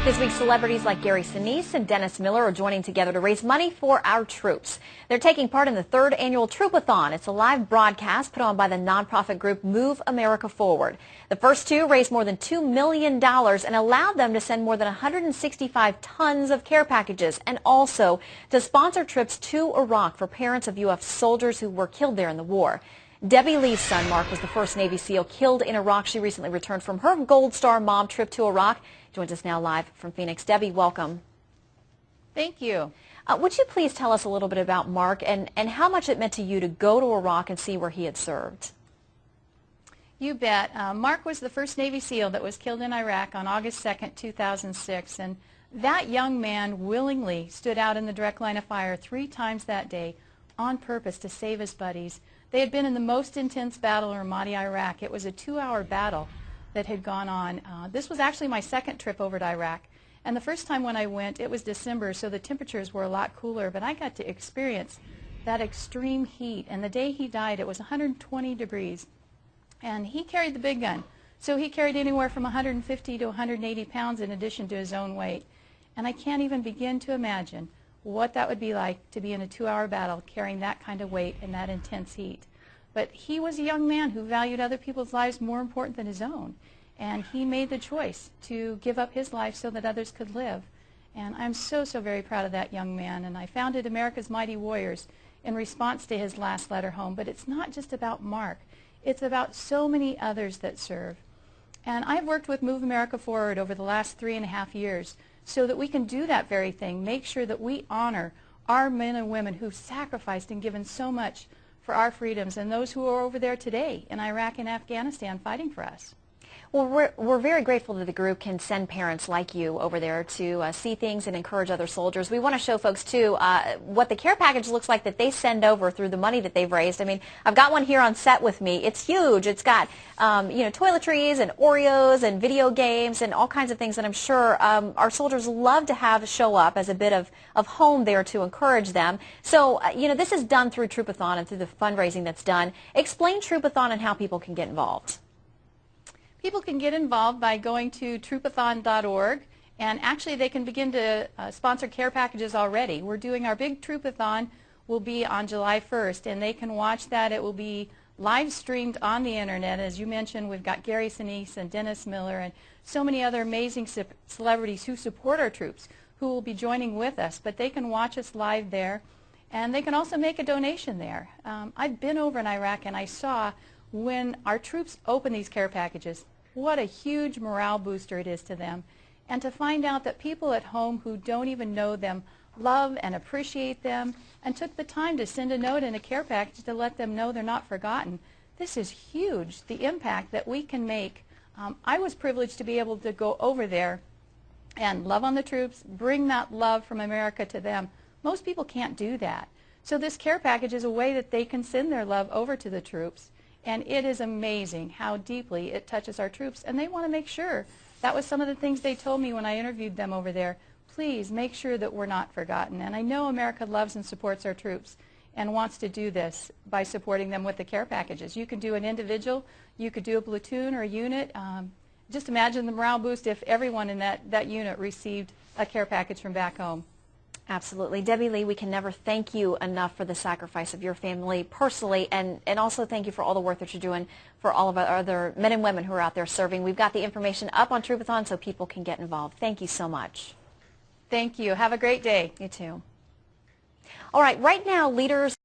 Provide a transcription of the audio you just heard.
This week, celebrities like Gary Sinise and Dennis Miller are joining together to raise money for our troops. They're taking part in the 3rd annual Troopathon. It's a live broadcast put on by the nonprofit group Move America Forward. The first two raised more than $2 million and allowed them to send more than 165 tons of care packages and also to sponsor trips to Iraq for parents of U.S. soldiers who were killed there in the war. Debbie Lee's son, Mark, was the first Navy SEAL killed in Iraq. She recently returned from her Gold Star Mom trip to Iraq. Joins us now live from Phoenix. Debbie, welcome. Thank you. Would you please tell us a little bit about Mark and how much it meant to you to go to Iraq and see where he had served? You bet. Mark was the first Navy SEAL that was killed in Iraq on August 2nd, 2006. And that young man willingly stood out in the direct line of fire 3 times that day on purpose to save his buddies. They had been in the most intense battle in Ramadi, Iraq. It was a 2-hour battle that had gone on. This was actually my second trip over to Iraq. And the first time when I went, it was December, so the temperatures were a lot cooler, but I got to experience that extreme heat. And the day he died, it was 120 degrees. And he carried the big gun. So he carried anywhere from 150 to 180 pounds in addition to his own weight. And I can't even begin to imagine what that would be like to be in a 2-hour battle carrying that kind of weight in that intense heat. But he was a young man who valued other people's lives more important than his own. And he made the choice to give up his life so that others could live. And I'm so very proud of that young man. And I founded America's Mighty Warriors in response to his last letter home. But it's not just about Mark. It's about so many others that serve. And I've worked with Move America Forward over the last 3.5 years so that we can do that very thing, make sure that we honor our men and women who've sacrificed and given so much for our freedoms and those who are over there today in Iraq and Afghanistan fighting for us. Well, we're very grateful that the group can send parents like you over there to see things and encourage other soldiers. We want to show folks, too, what the care package looks like that they send over through the money that they've raised. I mean, I've got one here on set with me. It's huge. It's got, toiletries and Oreos and video games and all kinds of things that I'm sure our soldiers love to have show up as a bit of home there to encourage them. So, this is done through Troopathon and through the fundraising that's done. Explain Troopathon and how people can get involved. People can get involved by going to troopathon.org, and actually they can begin to sponsor care packages already. We're doing our big Troopathon will be on July 1st, and they can watch that. It will be live streamed on the internet. As you mentioned, we've got Gary Sinise and Dennis Miller and so many other amazing celebrities who support our troops who will be joining with us, but they can watch us live there, and they can also make a donation there. I've been over in Iraq, and I saw when our troops open these care packages, what a huge morale booster it is to them. And to find out that people at home who don't even know them love and appreciate them and took the time to send a note in a care package to let them know they're not forgotten. This is huge, the impact that we can make. I was privileged to be able to go over there and love on the troops, bring that love from America to them. Most people can't do that. So this care package is a way that they can send their love over to the troops. And it is amazing how deeply it touches our troops. And they want to make sure. That was some of the things they told me when I interviewed them over there. Please make sure that we're not forgotten. And I know America loves and supports our troops and wants to do this by supporting them with the care packages. You can do an individual, you could do a platoon or a unit. Just imagine the morale boost if everyone in that unit received a care package from back home. Absolutely. Debbie Lee, we can never thank you enough for the sacrifice of your family personally, and also thank you for all the work that you're doing for all of our other men and women who are out there serving. We've got the information up on Troopathon so people can get involved. Thank you so much. Thank you. Have a great day. You too. All right, right now, leaders